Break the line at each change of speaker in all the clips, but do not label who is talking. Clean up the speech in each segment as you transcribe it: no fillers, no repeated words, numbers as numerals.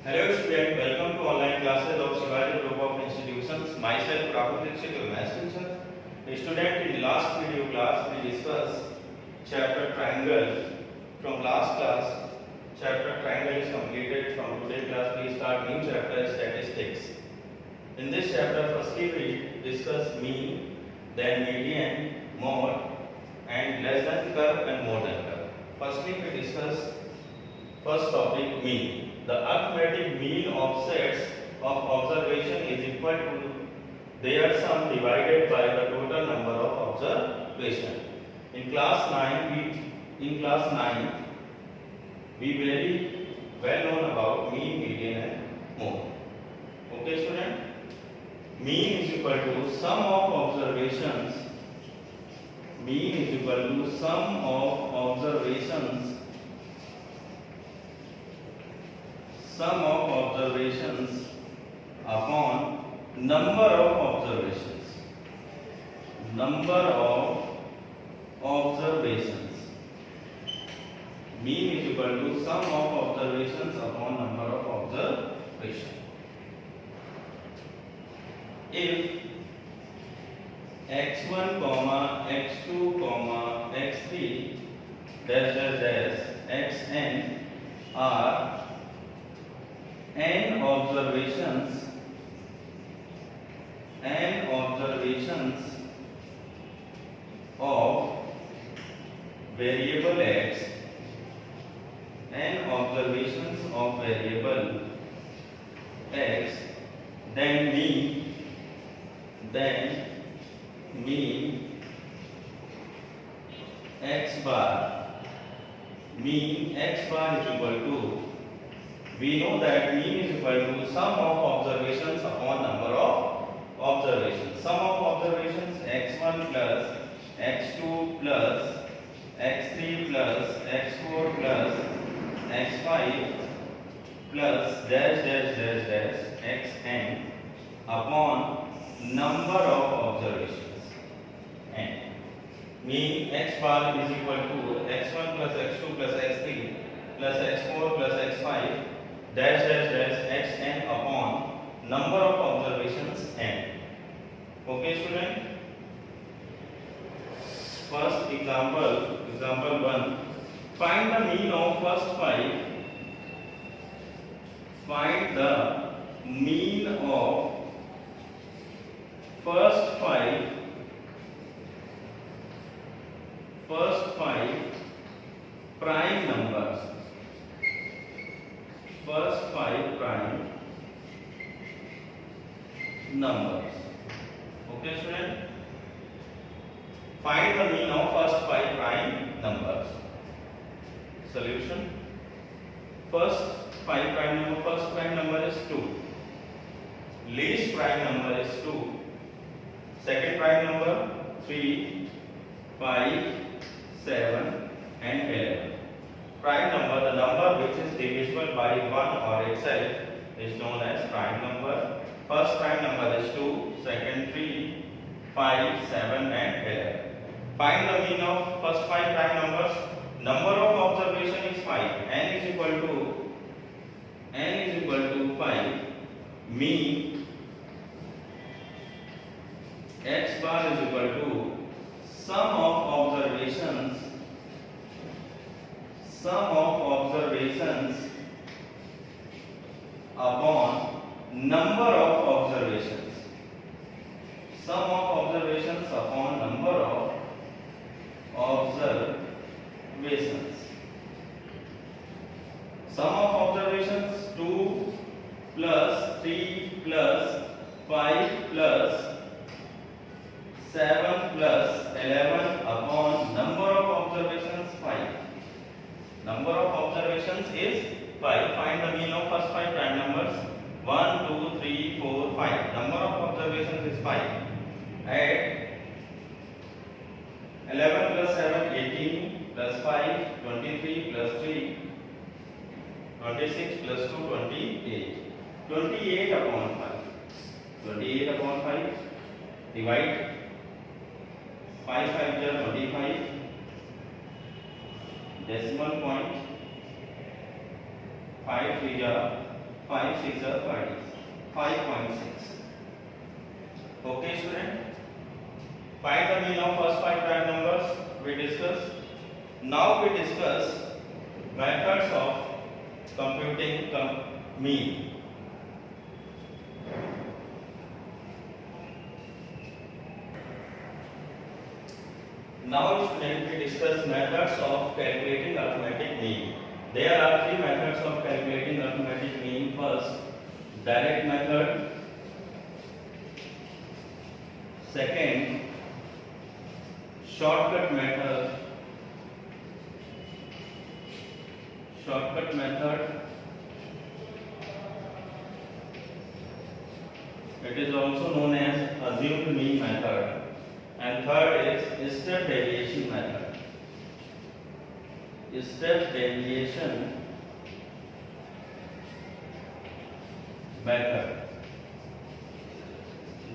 Hello student, welcome to online classes of Shivaji Group of Institutions. Myself Rahul Dixit, your maths teacher. Student, in last video class we discussed chapter triangle. From last class, chapter triangle is completed. From today class we start new chapter statistics. In this chapter, firstly we discuss mean, then median, mode, and less than curve and more than curve. Firstly we discuss first topic mean. The arithmetic mean of sets of observation is equal to their sum divided by the total number of observation. In class 9 we very well known about mean, median and mode. Okay student? Mean is equal to sum of observations. Mean is equal to sum of observations. Sum of observations upon number of observations. Number of observations. Mean is equal to sum of observations upon number of observations. If x1, x2, x3 xn are n observations of variable x, n observations of variable x, then mean x bar is equal to, we know that mean is equal to sum of observations upon number of observations. Sum of observations x1 plus x2 plus x3 plus x4 plus x5 plus xn upon number of observations n. Mean x bar is equal to x1 plus x2 plus x3 plus x4 plus x5 xn upon number of observations n. Okay student? First example 1. Find the mean of first 5. Find the mean of first 5 prime numbers. First 5 prime numbers. Okay student? Find the mean of first 5 prime numbers. Solution. First 5 prime number, first prime number is 2. Least prime number is 2. Second prime number 3, 5, 7 and 11. Prime number, the number which is divisible by 1 or itself, is known as prime number. First prime number is 2, second 3, 5, 7 and 11. Find the mean of first 5 prime numbers. Number of observation is 5. n is equal to 5. Mean x bar is equal to sum of observations upon number of observations. Sum of observations upon number of observations. Sum of observations 2 plus 3 plus 5 plus 7 plus 11 upon number of observations 5. Number of observations is 5. Find the mean of first 5 prime numbers. 1, 2, 3, 4, 5. Number of observations is 5. Add 11 plus 7, 18 plus 5, 23 plus 3, 26 plus 2, 28. 28 upon 5. 28 upon 5. Divide. 5 5 is 25. Decimal point 5 3 ja 5 6 are 30. 5.6. Okay, student. Find the mean of first 5 prime numbers. We discuss. Now we discuss methods of computing mean. Now, student, we discuss methods of calculating arithmetic mean. There are three methods of calculating arithmetic mean. First, direct method. Second, shortcut method. It is also known as assumed mean method. And third is step deviation method. Step deviation method.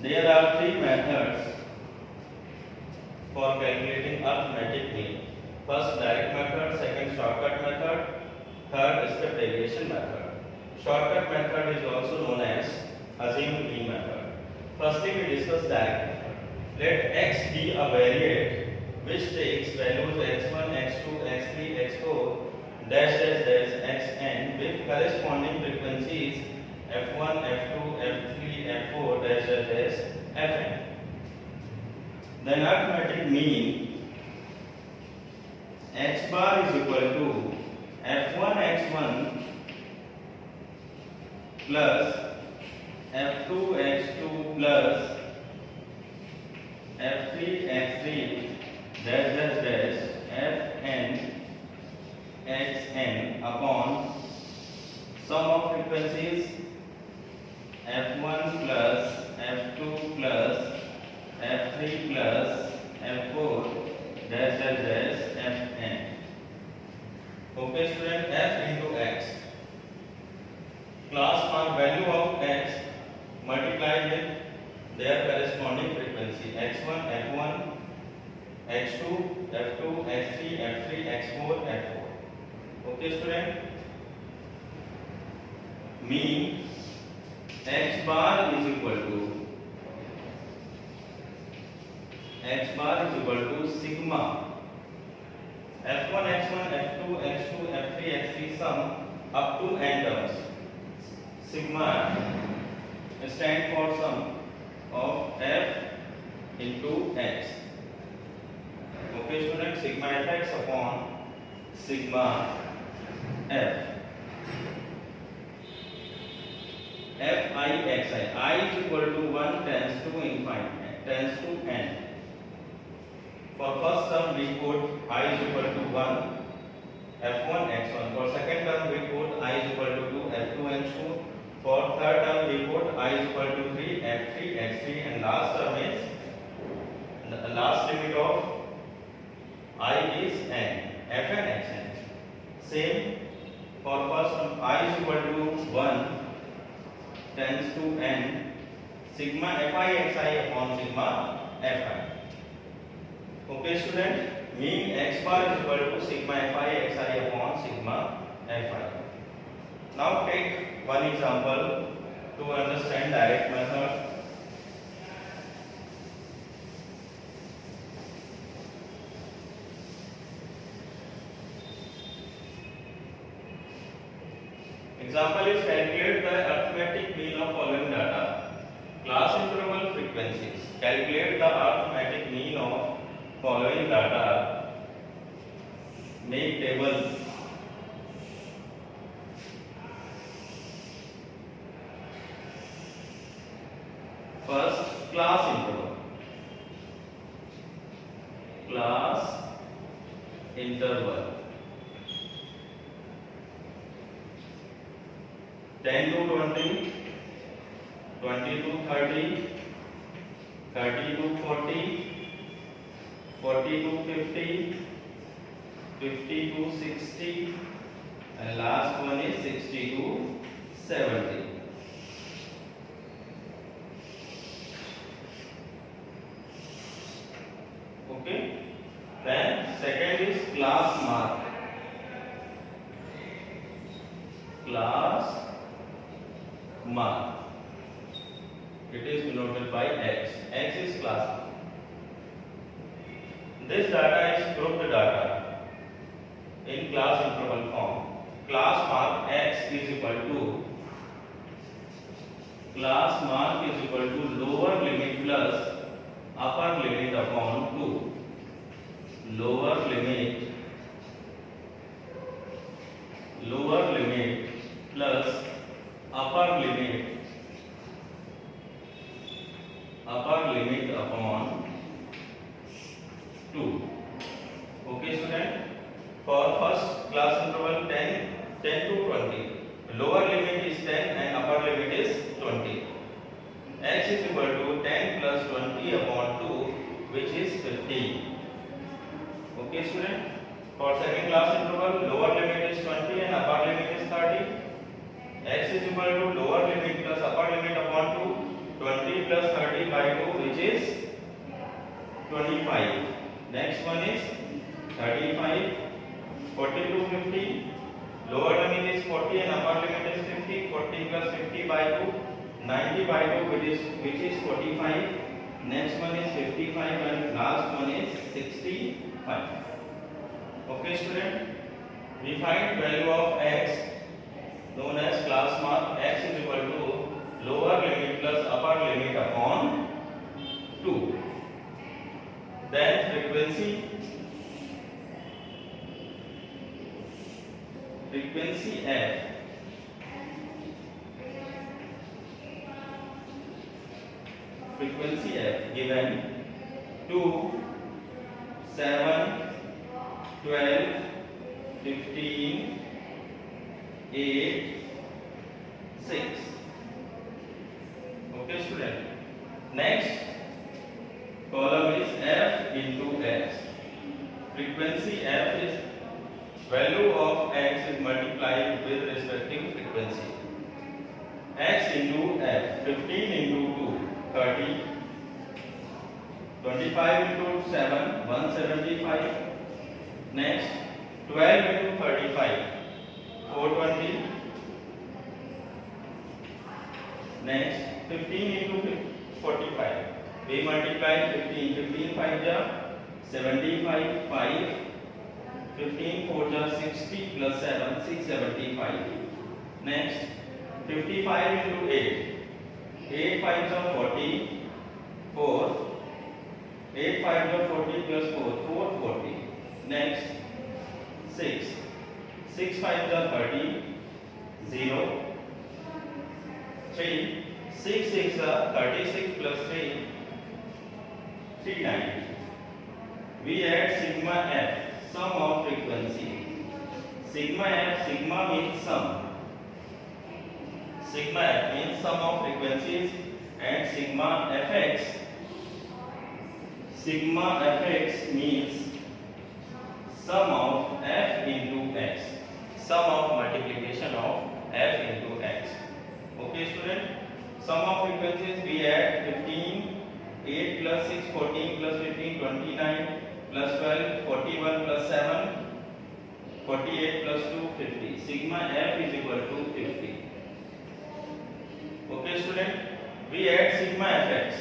There are three methods for calculating arithmetic mean. First, direct method. Second, shortcut method. Third, step deviation method. Shortcut method is also known as assumed mean method. Firstly, we discuss direct method. Let x be a variate which takes values x1, x2, x3, x4, dash dash dash xn with corresponding frequencies f1, f2, f3, f4, dash dash dash fn. Then arithmetic mean x bar is equal to f1 x1 plus f2 x2 plus f3 x3 dash dash dash fn xn upon sum of frequencies f1 plus f2 plus f3 plus f4 dash dash dash fn. Okay, student, f into x. Class mark value of x multiplied with their corresponding frequency x1, f1, x2, f2, x3, f3, x4, f4. Okay, student. Mean x bar is equal to sigma f1, x1, f2, x2, f3, x3 sum up to n terms. Sigma stand for sum of f into x. Okay, student, sigma fx upon sigma f. fi xi. I is equal to 1 tends to infinite, tends to n. For first term we put I is equal to 1 f1 x1. For second term we put I is equal to 2 f2 x2. For third term we put I is equal to 3 f3 x3, and last term is the last limit of I is n fn xn. Same for first term I is equal to 1 tends to n sigma fi xi upon sigma fi. Okay, student, mean x bar is equal to sigma fi xi upon sigma fi. Now take one example to understand direct method. Example is calculate the arithmetic mean of following data. Class interval frequencies. Calculate the arithmetic mean of following data. Make table. First, class interval. Class interval. 10 to 20, 20 to 30, 30 to 40, 40 to 50, 50 to 60, and last one is 60 to 70. Okay. Then second is class mark. Class mark. It is denoted by X. X is class mark. This data is grouped data in class interval form. Class mark X is equal to lower limit plus upper limit upon 2. Lower limit plus upper limit upon 2. Okay student, for first class interval 10 to 20, lower limit is 10 and upper limit is 20. X is equal to 10 plus 20 upon 2, which is 15. Okay student, for second class interval, lower limit is 20 and upper limit is 30. X is equal to lower limit plus upper limit upon 2, 20 plus 30 by 2, which is 25. Next one is 35, 40 to 50. Lower limit is 40 and upper limit is 50. 40 plus 50 by 2, 90 by 2, which is 45. Next one is 55 and last one is 65. Okay student, we find value of X known as class mark. X is equal to lower limit plus upper limit upon 2. Then frequency F. Frequency F given 2, 7, 12, 15, 8, 6. Okay student. Next column is F into X. Frequency F is value of X is multiplied with respective frequency. X into F, 15 into 2, 30, 25 into 7, 175. Next 12 into 35, 420. Next 15 into 45. We multiply 15. 15 5 ja 75, 5. 15 4 ja 60 plus 7, 675. Next 55 into 8. 8 5 ja 40, 4. 8 5 ja 40 plus 4, 440. Next 6. 6 5 ja 30, 0. 3. 6 6 ja 36 plus 3, 390. We add sigma F, sum of frequency. Sigma F, sigma means sum. Sigma F means sum of frequencies, and sigma Fx. Sigma Fx means sum of F into X. Sum of multiplication of F into X. Okay student, sum of frequencies we add 15, 8 plus 6, 14 plus 15, 29 plus 12, 41 plus 7, 48 plus 2, 50. Sigma F is equal to 50. Okay student, we add sigma Fx.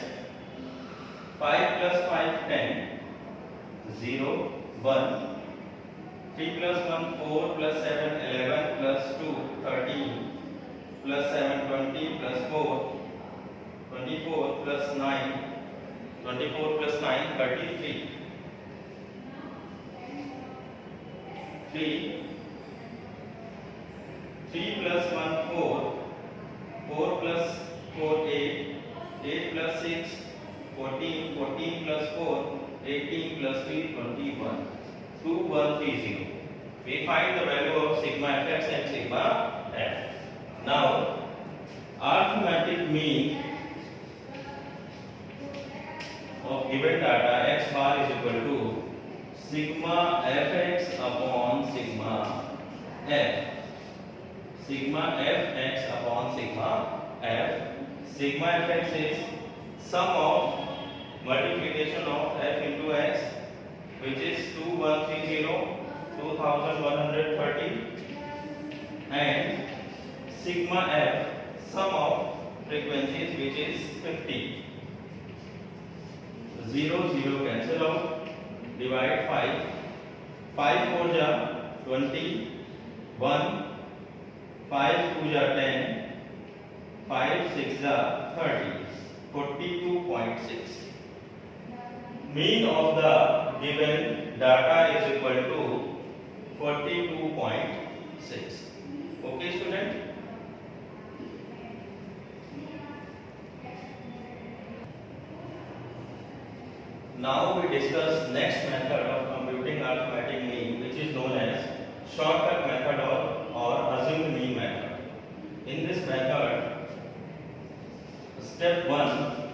5 plus 5, 10, 0, 1. 3 plus 1, 4 plus 7, 11 plus 2, 13 plus 7, 20 plus 4, 24 plus 9, 24 plus 9, 33. 3 plus 1, 4. 4 plus 4, 8. 8 plus 6, 14. 14 plus 4, 18 plus 3, 21. 2130. We find the value of sigma Fx and sigma F. Now, arithmetic mean of given data x bar is equal to sigma Fx upon sigma F. Sigma Fx upon sigma F. Sigma Fx is sum of multiplication of F into x, which is 2130, 2130, and sigma F, sum of frequencies, which is 50. 0, 0 cancel out. Divide 5. 5 4 ja 20. 1. 5 2 ja 10. 5 6 ja 30. 42.6. Mean of the given data is equal to 42.6. Okay, student? Now we discuss next method of computing arithmetic mean, which is known as shortcut method or assumed mean method. In this method, step 1,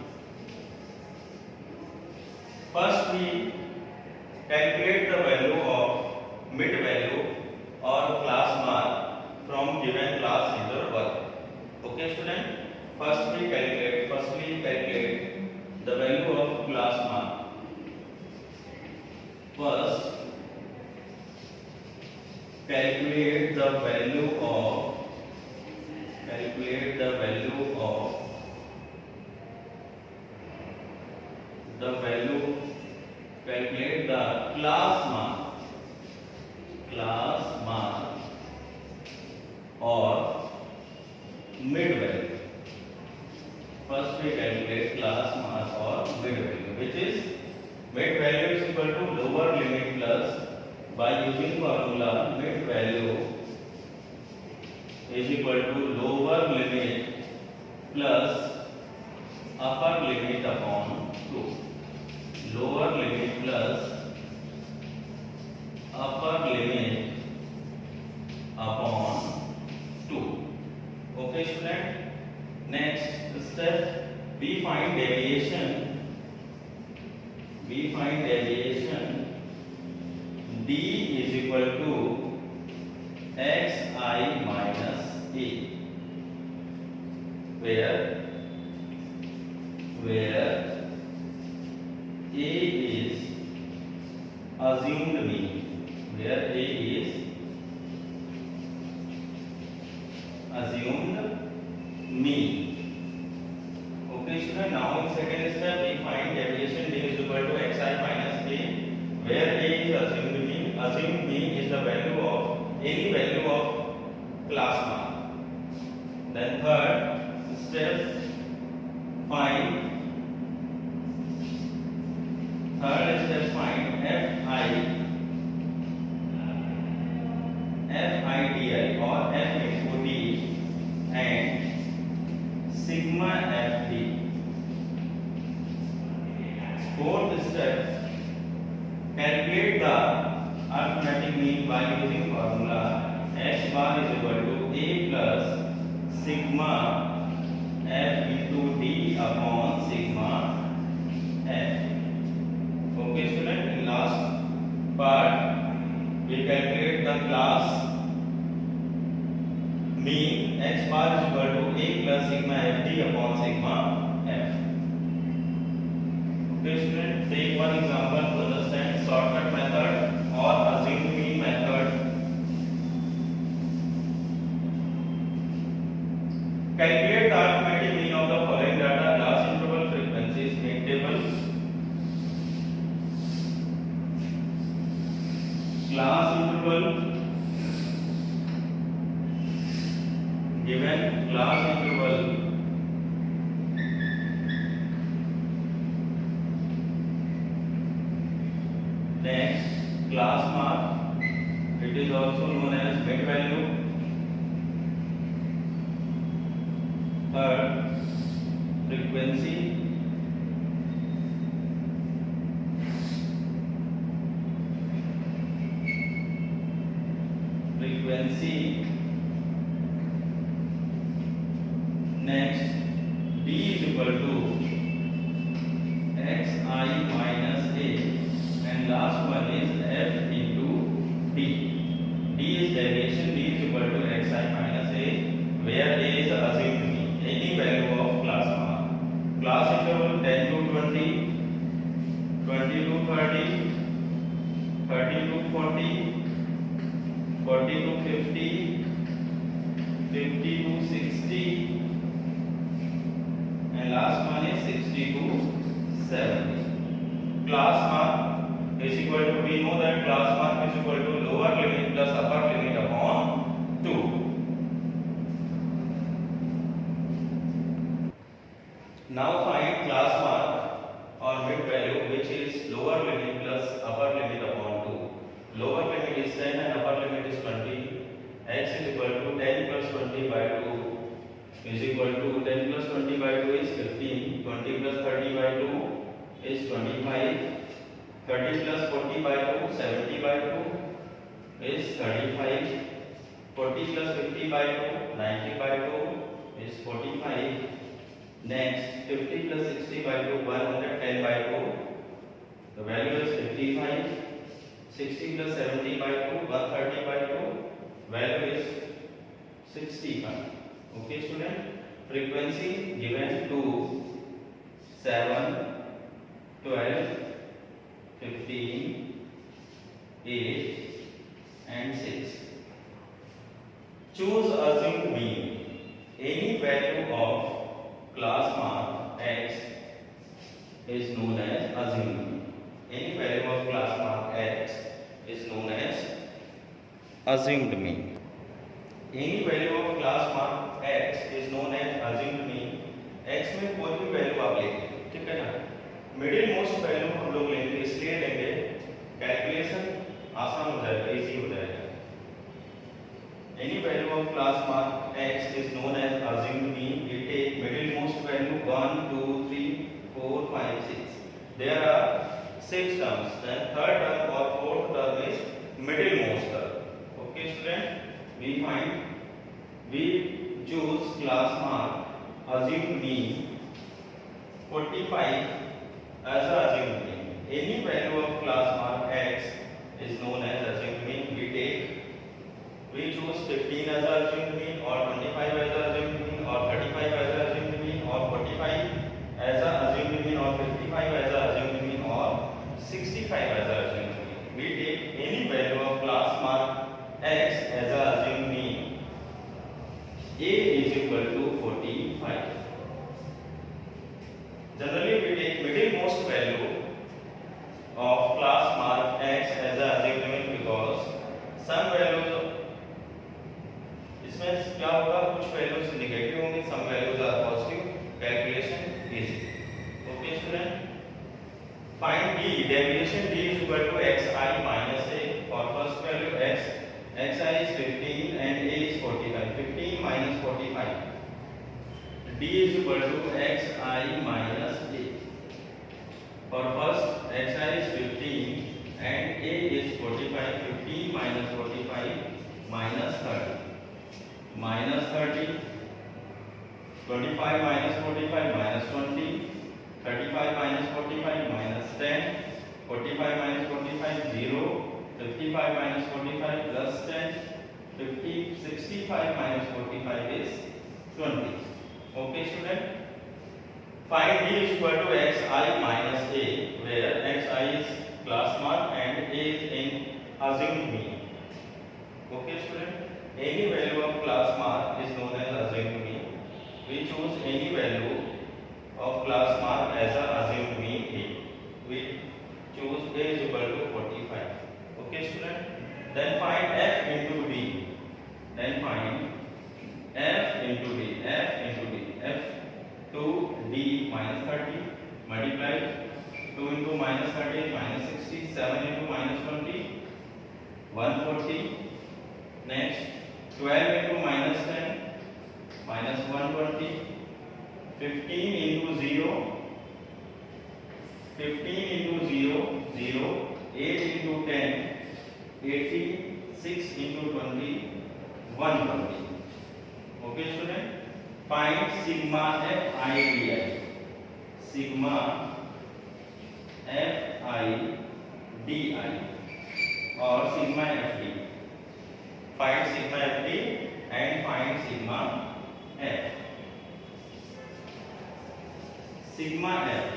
first we calculate the value of mid value or class mark from given class interval. Okay, student? Firstly calculate the value of class mark. First, calculate the value of calculate the class mark or mid value. First we calculate class mark or mid value, which is mid value is equal to lower limit plus, by using formula mid value is equal to lower limit plus upper limit upon 2. Lower limit plus upper limit upon 2. Okay, student? Next step, we find deviation. D is equal to xi minus a, where a is assumed mean. Okay, student. Now in second step, we find deviation d is equal to xi minus a, where a is assumed mean. Assumed mean is the value of any value of class mark. Then third step, find FIDI or F into D and sigma FD. Fourth step, calculate the arithmetic mean by using formula x bar is equal to a plus sigma f into d upon sigma f. Okay, student, in last part we calculate the class mean. X bar is equal to a plus sigma fd upon sigma f. Okay, student, take one example to understand shortcut method or assumed mean method. Calculate the arithmetic mean of the following data: class interval, frequencies, mean table. Class interval, given class interval next class mark, it is also known as mid value. Third, frequency. Next, d is equal to xi minus a, and last one is f into d. D is derivation, d is equal to xi minus a, where a is assumed mean, any value of class mark. Class interval 10 to 20, 20 to 30, 30 to 40, 40 to 50, 50 to 60, last one is 60 to 70. Class mark is equal to, we know that class mark is equal to lower limit plus upper limit upon 2. Now find class mark or mid value which is lower limit plus upper limit upon 2. Lower limit is 10 and upper limit is 20. X is equal to 10 plus 20 by 2 is equal to 10 plus 20 by 2 is 15. 20 plus 30 by 2 is 25. 30 plus 40 by 2, 70 by 2 is 35. 40 plus 50 by 2, 90 by 2 is 45. Next, 50 plus 60 by 2, 110 by 2. The value is 55. 60 plus 70 by 2, 130 by 2. Value is 65. Okay, student. Frequency given to 7, 12, 15, 8 and 6. Choose assumed mean. Any value of class mark x is known as assumed mean. Any value of class mark x is known as assumed mean. Any value of class mark x is known as assumed mean. x में कोई भी value आप लेंगे, ठीक है ना, middle most value हम लोग लेंगे, इसलिए लेंगे कैलकुलेशन आसान हो जाएगा, इजी हो जाएगा. Any value of class mark x is known as assumed mean. We take middle most value 1, 2, 3, 4, 5, 6. There are 6 terms. Then third term or fourth term is middle most term. Okay, student. We choose class mark assumed mean 45 as a assumed mean. Any value of class mark x is known as assumed mean. We choose 15 as a assumed mean, or 25 as a assumed mean, or 35 as a assumed mean, or 45 as a assumed mean, or 55 as a assumed mean, or 65 as a assumed mean. We take any value of class mark x as a assumed mean. A is equal to 45. Generally, we take middle most value of class mark x as a assumed mean because some values इसमें क्या होगा, कुछ values negative होंगे, some values are positive. Calculation easy. Okay student. Find d. Deviation d is equal to xi minus a. For first value x, xi is 15 and a is 45. 15 minus 45. d is equal to xi minus a. For first xi is 15 and a is 45. 15 minus 45 minus 30. Minus 30, 25 minus 45 minus 20, 35 minus 45 minus 10, 45 minus 45 0, 55 minus 45 plus 10, 50, 65 minus 45 is 20. Okay, student. Find d is equal to xi minus a, where xi is class mark and a is in assumed mean. Okay, student. Any value of class mark is known as assumed mean. We choose any value of class mark as a assumed mean a. We choose a is equal to 45. Okay, student. Then find f into d. Then find f into d. F into d. F to d minus 30 multiplied 2 into minus 30 is minus 60. 7 into minus 20 140. Next 12 into minus 10 minus 120. 15 into 0 15 into 0 0. 8 into 10 80. 6 into 20 120. Okay, student. Find sigma fi di. Sigma fi di or sigma fd. Find sigma fd and find sigma f. Sigma f.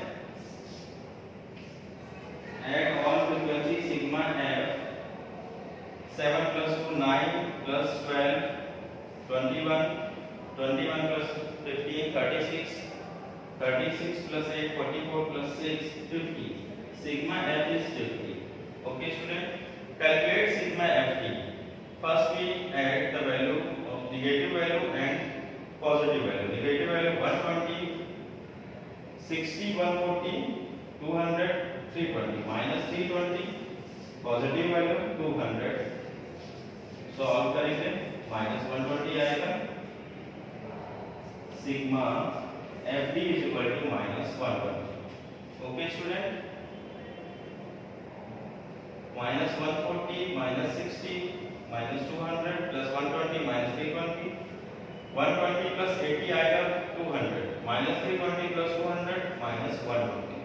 At all frequency sigma f. 7 plus 2 9 plus 12 21. 21 plus 15 36. 36 plus 8, 44 plus 6, 50. Sigma f is 50. Okay, student. Calculate sigma ft. First we add the value of negative value and positive value. Negative value 120, 60, 140, 200, 320. Minus 320. Positive value 200. Solve करेंगे minus 120 आएगा. Sigma F D is equal to minus 120. Okay student. Minus 140 minus 60 minus 200 plus 120 minus 320. 120 plus 80 आएगा 200. Minus 320 plus 200 minus 120.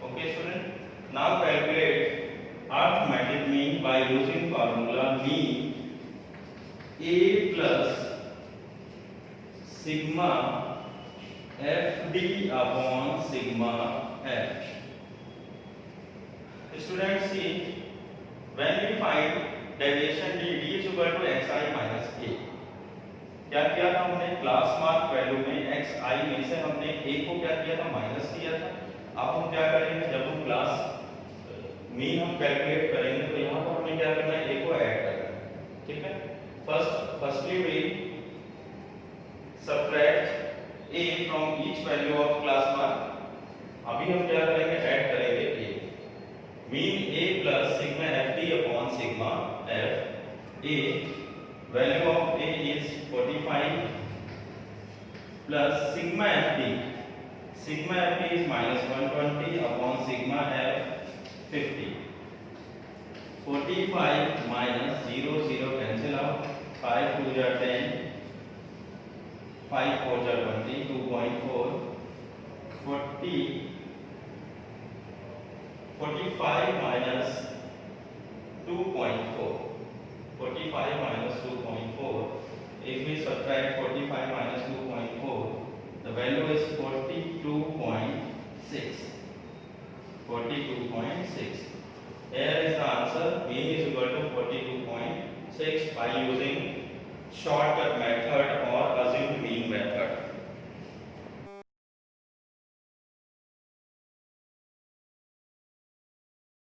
Okay student. Now calculate arithmetic mean by using formula mean a plus sigma fd upon sigma f. Students, see, when we find deviation d is equal to xi minus a. क्या किया था हमने class mark value में xi में से हमने a को क्या किया था माइनस किया था. अब हम क्या करेंगे जब हम क्लास मीन हम कैलकुलेट करेंगे तो यहाँ पर हमें क्या करना है a को ऐड करना है. ठीक है. Firstly we subtract a from each value of class mark. अभी हम क्या करेंगे ऐड करेंगे a. Mean a plus sigma ft upon sigma f. A value of a is 45 plus sigma ft. Sigma ft is minus 120 upon sigma f 50. 45 minus 0 0 cancel out. 5 2 are 10, 5 4 are 20, 2.4, 45 minus 2.4, 45 minus 2.4. If we subtract 45 minus 2.4, the value is 42.6. 42.6. Here is the answer. Mean is equal to 42.6 by using shortcut method or assumed mean method.